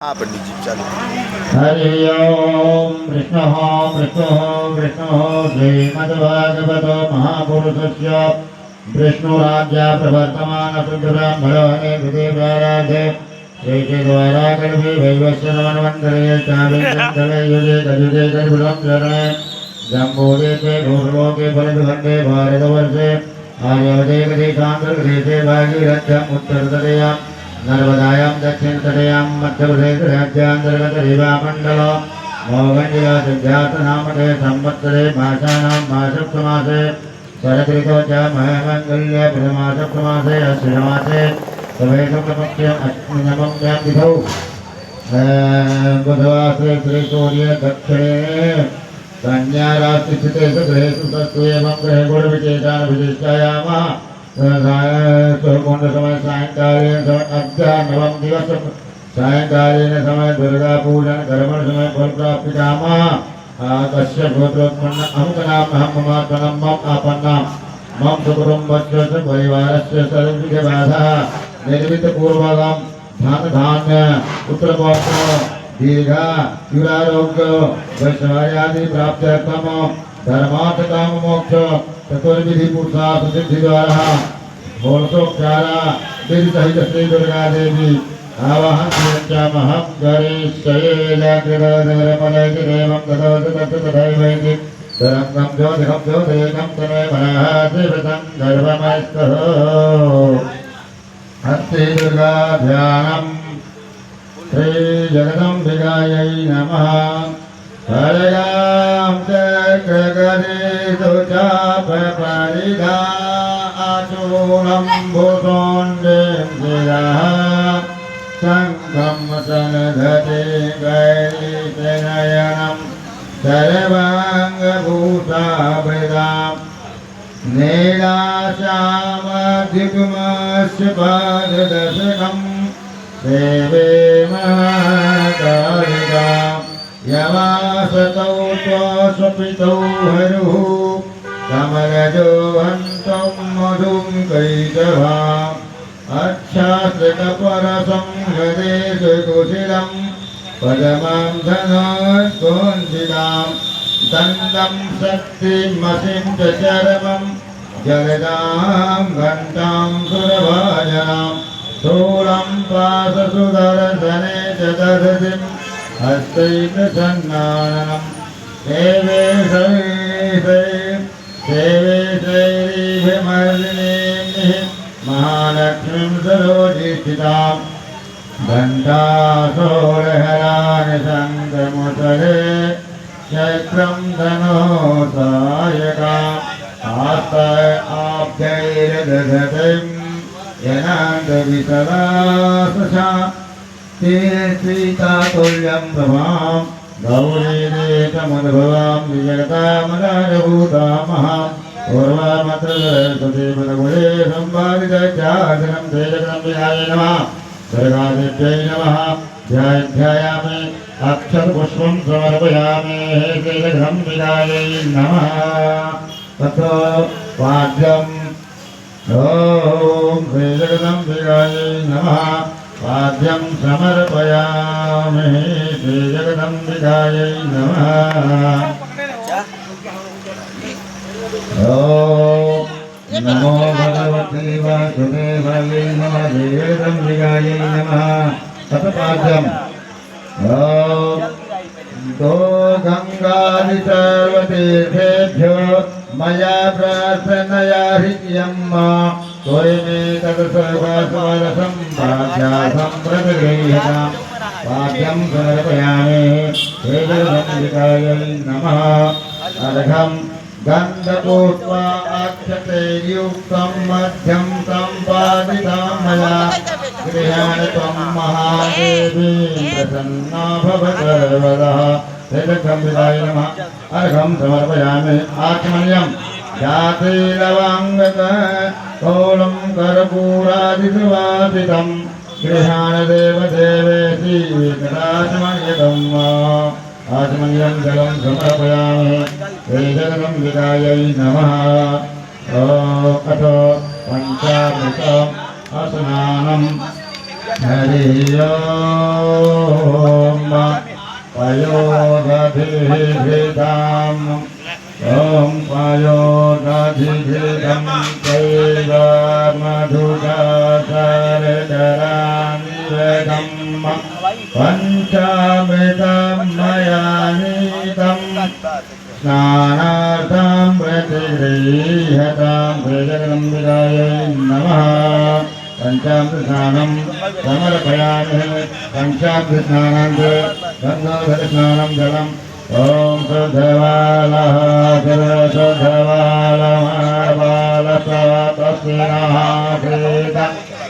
हाँ पंडित जी चालू। हरि ओम विष्णु श्रीमद्भागवतो महापुरुषस्य विष्णुराज्य प्रवर्तमान ब्रह्मणे विदेवराधे श्रीद्वारा कल्पे वैवस्वन्वन्तरे चाविंशन्तरे युगे कलियुगे कलियुगं चरणे जम्बूदेशे भूर्लोके फलविखण्डे भारतवर्षे आर्यवदे गदेशान्तर्गदेशे भागीरथ्यम् उत्तरतटयां नर्मदायां दक्षिणतटयां मध्यप्रदेशराज्यान्तर्गत रेवामण्डल मोहनजिलासिद्धार्थनामके संवत्सरे मासानां मासप्रमासे शरदृतौ च महमङ्गल्यप्रमासप्रमासे अश्विनमासे सवेशुक्लपक्षे अश्विनवम्यां तिथौ बुधवासरे श्रीसूर्य दक्षिणे कन्याराशिस्थिते गृहेषु तत्तु एवं गृहे गुणविशेषान् विशिष्टायामः समय सायंकालीन समय अध्यानवम दिवस सायंकालीन समय दुर्गा पूजन कर्मण समय फल प्राप्ति कामा कश्य गोत्रोत्पन्न अमुकनाम मम मम आपन्नाम मम सुकुटुम्बस्य परिवारस्य सर्वविधबाधा निर्मित पूर्वकं धन धान्य पुत्रपौत्र दीर्घा युरारोग्य वैश्वर्यादि प्राप्त्यर्थम धर्मार्थ काम मोक्ष चतुर्विधि पुरुषार्थ सिद्धि द्वारा होलसोपचारा विधि सहित श्री दुर्गा देवी आवाहन श्रीरंचामहं गणेशये जागृतधरमलयतिरेवं तथैवैति तरङ्गं ज्योतिषं ज्योतिरेकं तन्मे मनः देवतं गर्भमस्तः हस्ते दुर्गा ध्यानम् श्री जगदम्बिकायै नमः हरयां चक्रगदेषु चापपरिधा आचूर्णं भूषोण्डीं शिरः शङ्खं सनधते गैरीशनयनं सर्वाङ्गभूषाभृतां नीलाश्यामधिकुमस्य पाददशकं सेवे महाकालिकाम् यमासतौ स्वपितौ हरुः कमलजो हन्तं मधुं कैटभाम् अच्छाश्रितपरसं हृदेषु कुशिलं पदमां धनोत्कुञ्चितां दण्डं शक्तिमसिं च चरमं जलदां घण्टां सुरभाजनां शूलं पाशसुदर्शने च दधतिं हस्तैकसन्नाननं सेवे शैरीभिमर्दिनीं महालक्ष्मीं सरोजिस्थितां घण्टासोरहरानि शङ्खमुसरे चक्रं धनोसायकाम् आब्धैर्दधतिं यनान्दविसलासशा तीर्थीतातुल्यं भवां गौरीदेकमनुभवां विजगतामदारभूतामहां पूर्वामत्रसतीपदगुणे सम्पादितचासनं तेजगदम्बिकायै नमः दुर्गादेव्यै नमः ध्यायामि अक्षरपुष्पं समर्पयामि तेजगदम्बिकायै नमः ततो वाद्यम् ॐ श्रीजगदम्बिकायै नमः वाद्यं समर्पयामि श्रीजगदम्बिकायै नमः ॐ नमो भगवते वासुदेवायै नमः श्रीजगदम्बिकायै नमः तत्पाद्यम् ॐ दो गंगादि सर्वतीर्थेभ्यो मया प्रार्थनया हृद्यं त्वयि तत्सर्वस्वरसं पाद्यासं प्रतिगृह्यतां पाद्यं समर्पयामि श्रीजगदम्बिकायै नमः अर्घं गन्धपुष्पा अक्षतैर्युक्तं मध्यं सम्पादितं मया गृहाणि त्वं महादेवी प्रसन्ना भव सर्वदा श्रीजगदम्बिकायै नमः अर्घं समर्पयामि आत्मन्यं जातिरवाङ्गत कौलं कर्पूरादिसुवासितं गृहाणि देवदेवेति विकटाचमन्यतं आचमन्यं जलं समर्पयामि श्रीजगदम्बिकायै नमः अथ पञ्चामृतम् स्नानम् हरि ओम पयोदधिघृतम् ॐ पयोदधिघृतं चैव मधुरासरकरानिवेदम् पञ्चामृतं मया नीतं स्नानार्थं प्रतिगृह्यतां श्रीजगदम्बिकायै नमः। पंचामृतस्नानं समर्पयामि। पंचामृतस्नानानन्तरं गन्धोदकस्नानं जलम् ॐ शुद्धबालः शुद्धबालमाबालस्तस्मिनः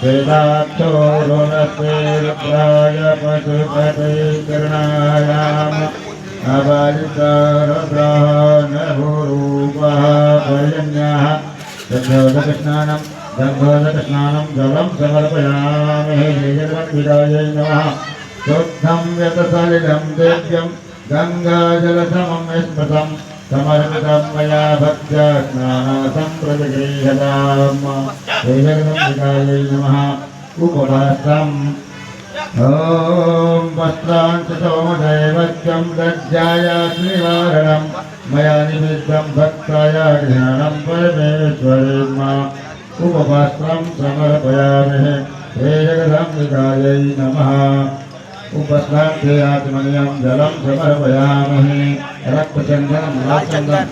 श्रीदाक्षोरुणस्ते रुद्राय पशुपतिकर्णायाम् अबालितरुद्रः नभोरूपः पर्यन्यः शुद्धोदकस्नानं गन्धोदकस्नानं जलं समर्पयामि। श्रीजगदम्बिकायै नमः। शुद्धं यतसलिलं दिव्यं गङ्गाजलसमं स्मृतं समर्पितं मया भक्त्या स्नानार्थं प्रतिगृह्यताम्। श्रीजगदम्बिकायै नमः। उपवासम् ॐ वस्त्रांच सोमदैवत्यं लज्जाय श्रीवारणं मया निमित्तं भक्ताय ज्ञानं परमेश्वरीम् उपवास्त्रं समर्पयामि। श्रीजगदम्बिकायै नमः। उपस्नाते आत्मनियं जलं समर्पयामि। रक्तचन्दनं लाचन्दनं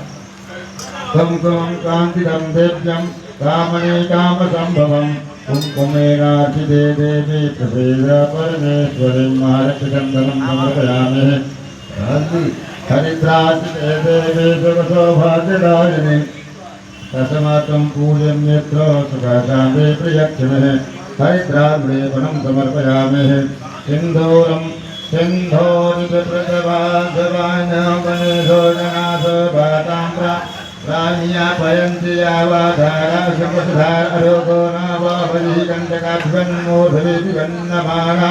कुङ्कुमं कान्तिदं दिव्यं कामनीकामसम्भवं कुङ्कुमेनार्चिते देवी प्रसीद परमेश्वरीं रक्तचन्दनं समर्पयामि। हरिद्रार्चिते देवी सुखसौभाग्यदायिनी तस्मात्त्वं पूजन्यत्र सुखशान्ति प्रियक्षिणे हरिद्राग्रेपणं समर्पयामि। सिन्धूरं सिन्धोरितप्रतभाजवानवनेशोजनासभाताम्रा प्राण्यापयन्ति यावाधारा सुखसुधारोगो नावावधि कण्टकाभ्यन्मोधवेति गन्नमाना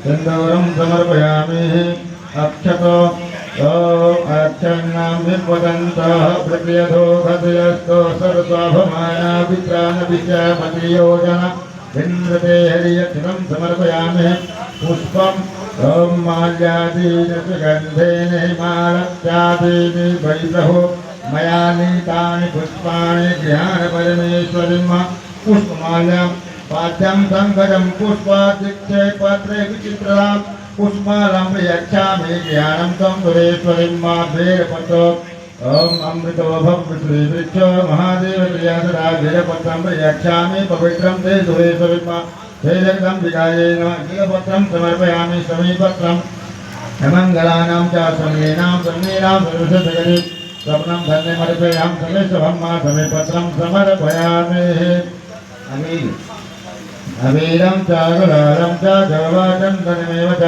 सिन्दूरं समर्पयामि। अक्षतो अच्छन्नां विपदन्तः प्रक्रियतो हृदयस्थो सर्वस्वाभमाना वित्राणविचामतियोजना इन्द्रते हरियक्षितं समर्पयामि। पुष्पम् ॐ माल्यादीन सुगन्धेन हिमालत्यादीनि वैप्रहो मया नीतानि पुष्पाणि ज्ञानपरमेश्वरीं पुष्पमाल्यां पाद्यं सङ्कटं पुष्पादिक्षे पत्रे विचित्रतां पुष्पालं प्रयच्छामि ज्ञानं तं सुरेश्वरीं बेलपत्रो ॐ अमृतो भवश्रीवृक्षो महादेवप्रियासदा बेलपत्रं प्रयच्छामि पवित्रं ते सुरेश्वरीं श्रीजगदम्बिकायै नमः। बेलपत्रं समर्पयामि। समीपत्रं मङ्गलानां च समीनां समीनां सर्वसिद्धगति स्वप्नं धन्यमर्पयां समेशभं समीपत्रं समर्पयामि। अवीरं च गुलालं च जवाचन्दनमेव च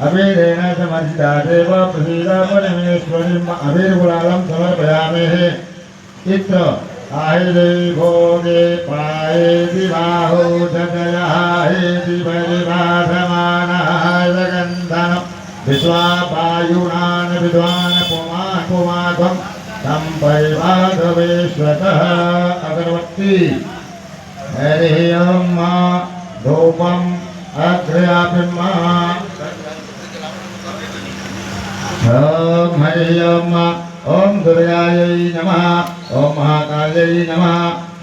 अवीरेण समर्जिता देव प्रसीद परमेश्वरीं अवीरगुलालं समर्पयामि। चित्र आहेदि भोगे पायेदि बाहो जयहाहेदि परिभाषमानाय गन्धनं विश्वापायुनान् विद्वान् पुमान् पुमाघं तं परिवाधवेश्वतः अगरवत्ती हरि ओम धूपम अग्रयापिमा ओम हरि ओम दुर्गायै नमः। ओम महाकाल्यै नमः।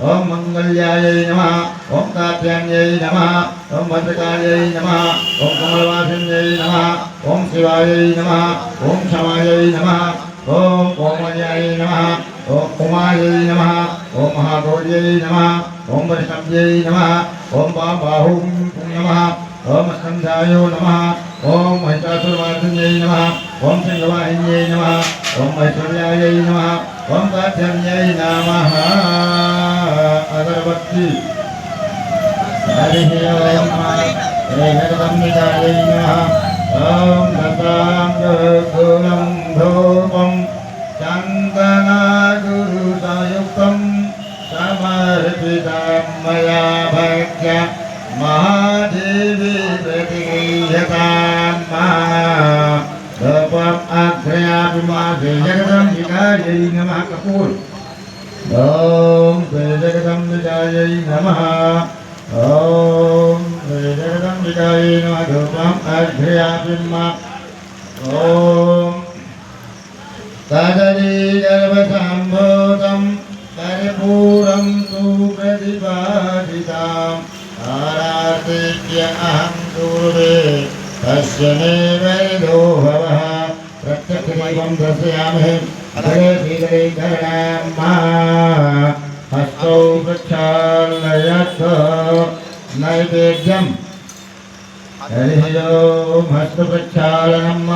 ओम मंगल्यायै नमः। ओम कात्यायनै नमः। ओम भद्रकाल्यै नमः। ओम कमलवासिन्यै नमः। ओम शिवायै नमः। ओम क्षमायै नमः। ओम कोमल्यायै नमः। ओम उमायै नमः। ओम महागौर्यै नमः। ओम वैष्णव्यै नमः। ओम बाहुं नमः। ओम स्कन्धायो नमः। ओम महिषासुरमर्दिन्यै नमः। ओम सिंहवाहिन्यै नमः। ओम ऐश्वर्यायै नमः। ओम कात्यायनै नमः। अगरबत्ती हरि ओम जगदम्बिकायै नमः। ओम दतां गुरुकुलं धूपं चन्दनागुरुसयुक्तं समर्पितं मया भक्त्या महादेवी प्रतिगृह्यताम्। धूपम् अग्रयापिमा जगदम्बिकायै नमः। कपूर ओम जगदम्बिकायै नमः। ओम जगदम्बिकायै ॐ तदरीगर्भसम्भूतं कर्पूरं तु प्रतिपादिताम् आराधित्य अहं कुर्वे तस्य मे वैदो भवः प्रत्यक्षदीपं दर्शयामि गले शीघ्रे करणं हस्तौ प्रक्षालयत् नैवेद्यम् हरिः ओं हस्तप्रक्षालनम्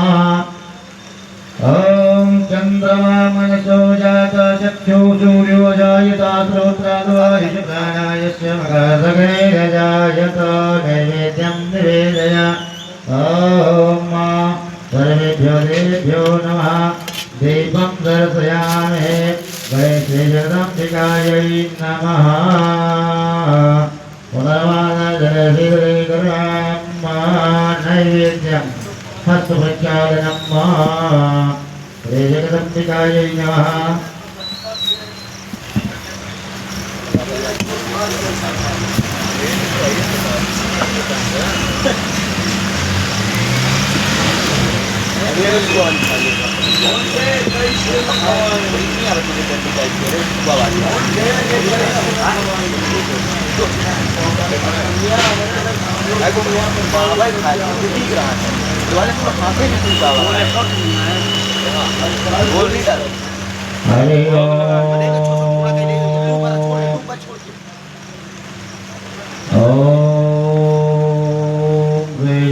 ॐ चन्द्रमा मनसो जाता चक्षु सूर्यो जायता श्रोत्राद्वायुषु प्राणायस्य मकरगणे जायत नैवेद्यं निवेदय ॐ सर्वेभ्यो देवेभ्यो नमः दीपं दर्शयामि वैश्वेश्वराम्बिकायै नमः नैवेद्यं हस्तप्रक्षालनं श्रीजगदम्बिकायै नमः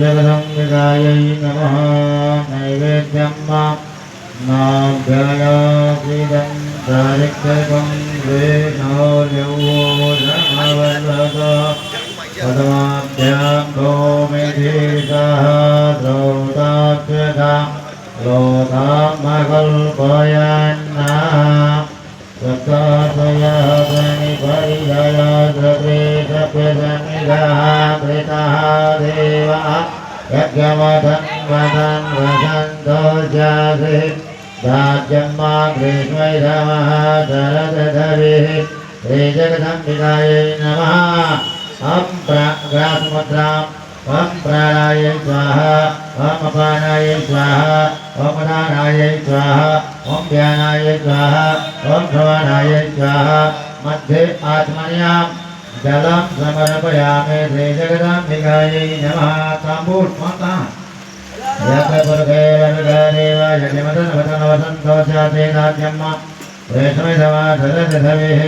जगदम्बिकायै नमः नैवेद्यं नाभ्ययासीदं दारिक्यकं पदमाभ्यां गोमेधीर्षः द्रौताभ्यथा लोकामकल्पयन्ना सप्ताशयनिपरिजया द्रवेशप्यसमिगः कृतः देवः यज्ञवदन् वदन् वसन्तो जासि राज्यम्मा ग्रीष्मैधमः शरदधविः श्रीजगदम्बिकायै नमः ग्रासमुद्राम् ॐ प्राणायै स्वाहा ॐ अपानायै स्वाहा ॐ उदानायै स्वाहा ॐ ध्यानायै स्वाहा ॐ श्रवणायै स्वाहा मध्ये आत्मन्यां जलं समर्पयामि श्रीजगदम्बिकायै नमः ताम्बूलमाता यज्ञपुरुषेरनुगादेव यज्ञमदनवदनवसन्तोषासेनाद्यम्म रेशमिधमाधरधविः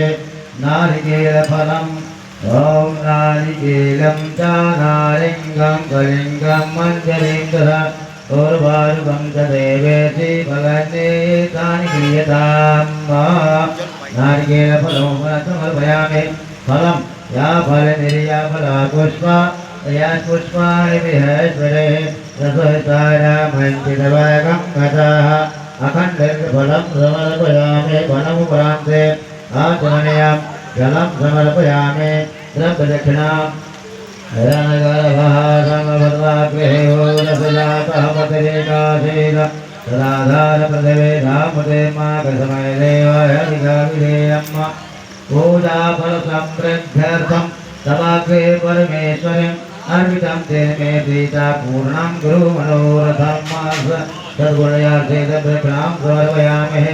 नारिकेलफलम् ॐ नारिकेलं च नारिङ्गं कलिङ्गं मञ्जरीं तथा उर्वारुकं च देवेति फलने तानि क्रियताम् नारिकेलफलं समर्पयामि फलं या फलनिर्या फला पुष्पा या पुष्पाणि विहेश्वरे रसोहितारामञ्चितवागं गतः अखण्डफलं समर्पयामि वनमुपरान्ते आचमनीयं जलं समर्पयामि द्रव्यदक्षिणां हिरण्यगर्भः समभद्राग्रहे रसजातः तदाधारप्रदवे रामते माघसमये देवाय विधाविधेयम् पूजाफलसमृद्ध्यर्थं तवाग्रे परमेश्वरीम् अर्पितं तेन मे प्रीता पूर्णं गुरुमनोरथं सद्गुणयार्थे दक्षिणां समर्पयामि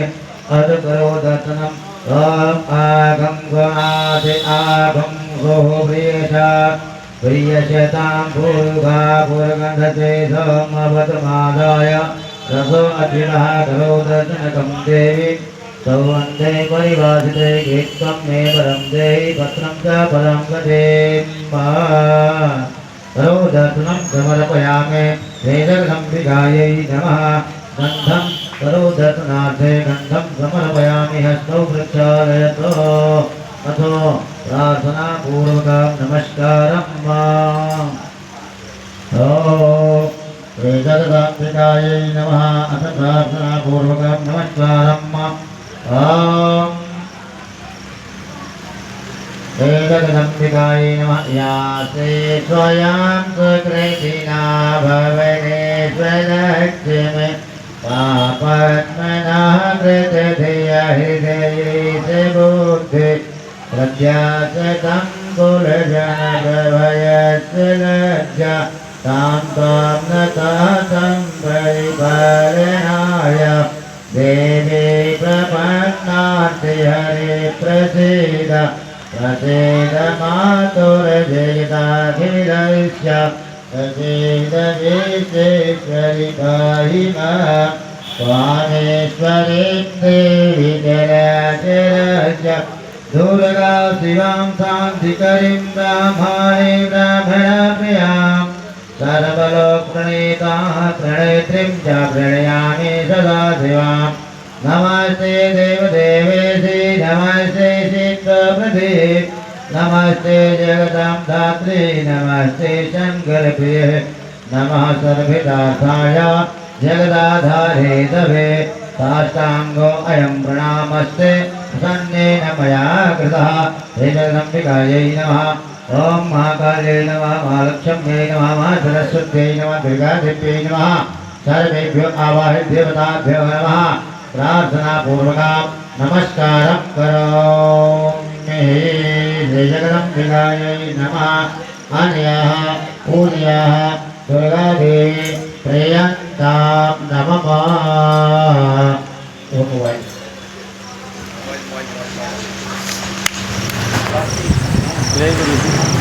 अदकरो दर्शनम् ॐ आगं गणाति आगं गोः प्रियशतां पूर्वा पूर्गन्धते समवतमादाय रसो अग्निनः करो दर्शनकं देवी सौवन्दे परिभाषिते गीत्वं मे परं देहि पत्रं च परं गते करो दर्शनं समर्पयामि श्रीजगदम्बिकायै नमः गन्धं करो दर्शनार्थे गन्धं समर्पयामि हस्तौ प्रक्षालयतो अथो प्रार्थनापूर्वकं नमस्कारम् श्रीजगदम्बिकायै नमः अथ प्रार्थनापूर्वकं नमस्कारम् श्रीजगदम्बिकायै नमः या ते स्वयं सुकृतिना भवनेश्वरक्षमे पापत्मनः कृतधिया हृदये च बुद्धि प्रत्याशतं कुलजनप्रभयस्य लज्जा तां त्वां न तातं परिपा सर्वेश्वरि पाहि मां स्वामेश्वरीं देवी जराचरस्य दुर्गा शिवां शान्तिकरीं ब्राह्मणीं ब्राह्मणप्रियां सर्वलोकप्रणीताः प्रणेत्रीं च प्रणयामि सदा शिवां नमस्ते देवदेवेशि नमस्ते शीतप्रदे नमस्ते जगदां धात्री नमस्ते शङ्करप्रिये नमः सर्वदार्थाय जगदाधारे तवे साष्टाङ्गो अयं प्रणामस्ते प्रसन्नेन मया कृतः श्रीजगदम्बिकायै नमः ॐ महाकाल्यै नमः महालक्ष्म्यै नमः महासरस्वत्यै नमः दुर्गादेव्यै नमः सर्वेभ्यो आवाहित देवताभ्यो नमः प्रार्थनापूर्वकं नमस्कारं करोमि श्रीजगदम्बिकायै नमः अन्याः पूज्याः दुर्गादेवी प्रियन्तां नमः Jai Guru.